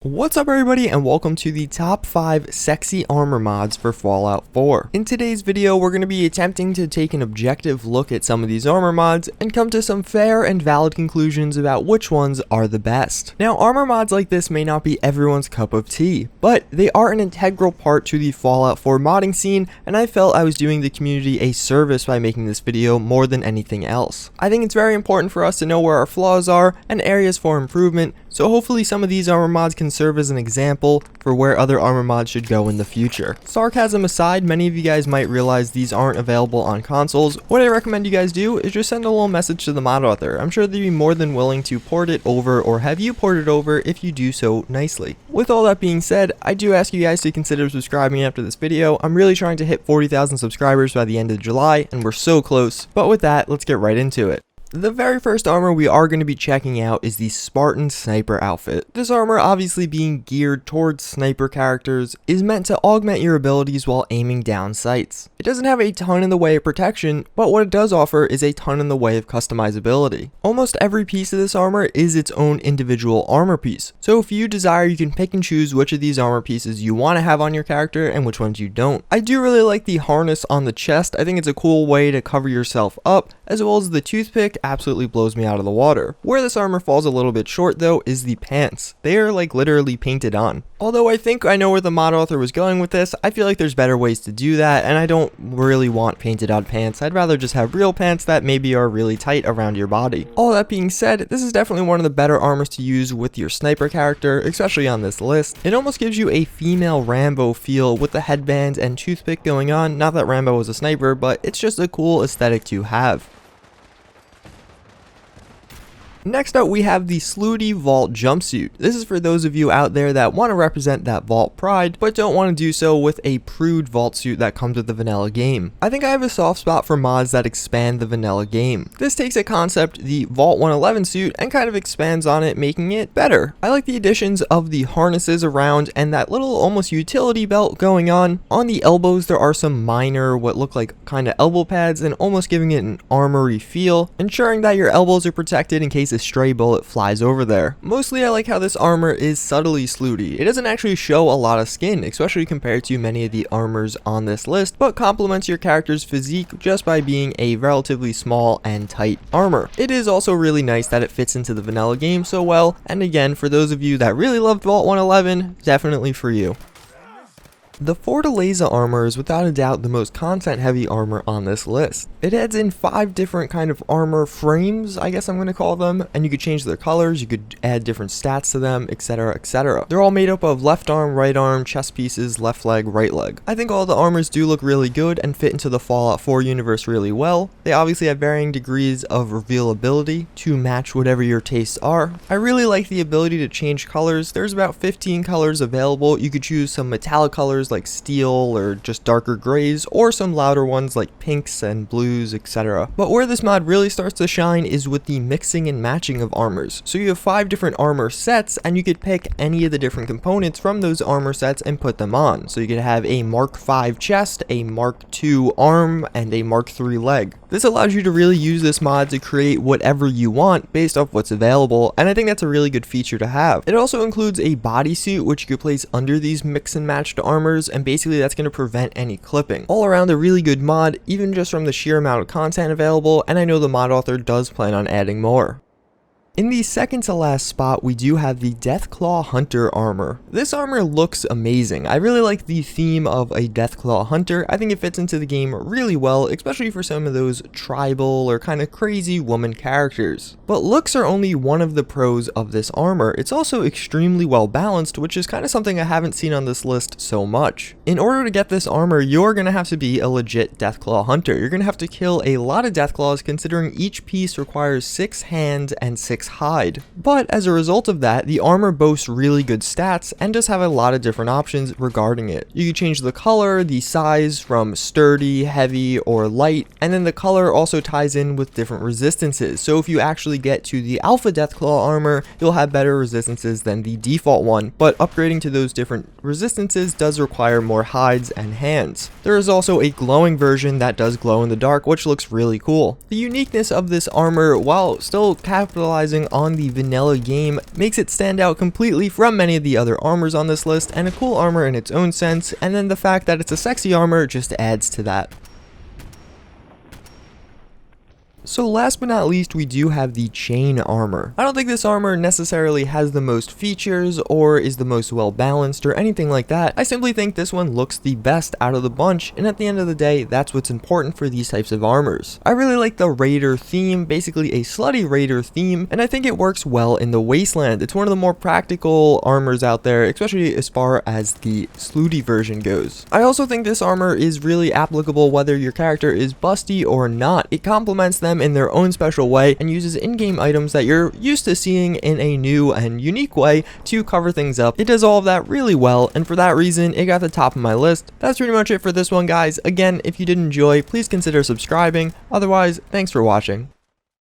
What's up everybody, and welcome to the top 5 sexy armor mods for Fallout 4. In today's video, we're going to be attempting to take an objective look at some of these armor mods and come to some fair and valid conclusions about which ones are the best. Now, armor mods like this may not be everyone's cup of tea, but they are an integral part to the Fallout 4 modding scene, and I felt I was doing the community a service by making this video more than anything else. I think it's very important for us to know where our flaws are and areas for improvement, so hopefully some of these armor mods can serve as an example for where other armor mods should go in the future. Sarcasm aside, many of you guys might realize these aren't available on consoles. What I recommend you guys do is just send a little message to the mod author. I'm sure they'd be more than willing to port it over or have you port it over if you do so nicely. With all that being said, I do ask you guys to consider subscribing after this video. I'm really trying to hit 40,000 subscribers by the end of July, and we're so close. But with that, let's get right into it. The very first armor we are going to be checking out is the Spartan Sniper outfit. This armor, obviously being geared towards sniper characters, is meant to augment your abilities while aiming down sights. It doesn't have a ton in the way of protection, but what it does offer is a ton in the way of customizability. Almost every piece of this armor is its own individual armor piece, so if you desire, you can pick and choose which of these armor pieces you want to have on your character and which ones you don't. I do really like the harness on the chest. I think it's a cool way to cover yourself up, as well as the toothpick absolutely blows me out of the water. Where this armor falls a little bit short though is the pants. They are like literally painted on. Although I think I know where the mod author was going with this, I feel like there's better ways to do that, and I don't really want painted on pants. I'd rather just have real pants that maybe are really tight around your body. All that being said, this is definitely one of the better armors to use with your sniper character, especially on this list. It almost gives you a female Rambo feel with the headband and toothpick going on. Not that Rambo was a sniper, but it's just a cool aesthetic to have. Next up, we have the Slooty Vault Jumpsuit. This is for those of you out there that want to represent that Vault pride, but don't want to do so with a prude Vault suit that comes with the vanilla game. I think I have a soft spot for mods that expand the vanilla game. This takes a concept, the Vault 111 suit, and kind of expands on it, making it better. I like the additions of the harnesses around and that little almost utility belt going on. On the elbows, there are some minor, what look like kind of elbow pads, and almost giving it an armory feel, ensuring that your elbows are protected in case a stray bullet flies over there. Mostly I like how this armor is subtly Slooty. It doesn't actually show a lot of skin, especially compared to many of the armors on this list, but complements your character's physique just by being a relatively small and tight armor. It is also really nice that it fits into the vanilla game so well, and again, for those of you that really loved Vault 111, definitely for you. The Fortaleza Armor is without a doubt the most content heavy armor on this list. It adds in 5 different kind of armor frames, I guess I'm going to call them, and you could change their colors, you could add different stats to them, etc, etc. They're all made up of left arm, chest pieces, left leg, right leg. I think all the armors do look really good and fit into the Fallout 4 universe really well. They obviously have varying degrees of revealability to match whatever your tastes are. I really like the ability to change colors. There's about 15 colors available. You could choose some metallic colors like steel or just darker grays, or some louder ones like pinks and blues, etc. But where this mod really starts to shine is with the mixing and matching of armors. So you have 5 different armor sets, and you could pick any of the different components from those armor sets and put them on. So you could have a Mark V chest, a Mark II arm, and a Mark III leg. This allows you to really use this mod to create whatever you want based off what's available, and I think that's a really good feature to have. It also includes a bodysuit which you could place under these mix and matched armors, and basically that's going to prevent any clipping. All around a really good mod, even just from the sheer amount of content available, and I know the mod author does plan on adding more. In the second to last spot, we do have the Deathclaw Hunter armor. This armor looks amazing. I really like the theme of a Deathclaw Hunter. I think it fits into the game really well, especially for some of those tribal or kind of crazy woman characters. But looks are only one of the pros of this armor. It's also extremely well balanced, which is kind of something I haven't seen on this list so much. In order to get this armor, you're going to have to be a legit Deathclaw Hunter. You're going to have to kill a lot of Deathclaws, considering each piece requires 6 hands and 6 hide. But as a result of that, the armor boasts really good stats and does have a lot of different options regarding it. You can change the color, the size from sturdy, heavy, or light, and then the color also ties in with different resistances. So if you actually get to the Alpha Deathclaw armor, you'll have better resistances than the default one, but upgrading to those different resistances does require more hides and hands. There is also a glowing version that does glow in the dark, which looks really cool. The uniqueness of this armor, while still capitalizing capitalizing on the vanilla game makes it stand out completely from many of the other armors on this list, and a cool armor in its own sense, and then the fact that it's a sexy armor just adds to that. So last but not least, we do have the chain armor. I don't think this armor necessarily has the most features or is the most well balanced or anything like that. I simply think this one looks the best out of the bunch, and at the end of the day, that's what's important for these types of armors. I really like the raider theme, basically a slutty raider theme, and I think it works well in the wasteland. It's one of the more practical armors out there, especially as far as the Slooty version goes. I also think this armor is really applicable whether your character is busty or not. It complements them in their own special way and uses in-game items that you're used to seeing in a new and unique way to cover things up. It does all of that really well, and for that reason it got the top of my list. That's pretty much it for this one, guys. Again, if you did enjoy, please consider subscribing. Otherwise, thanks for watching.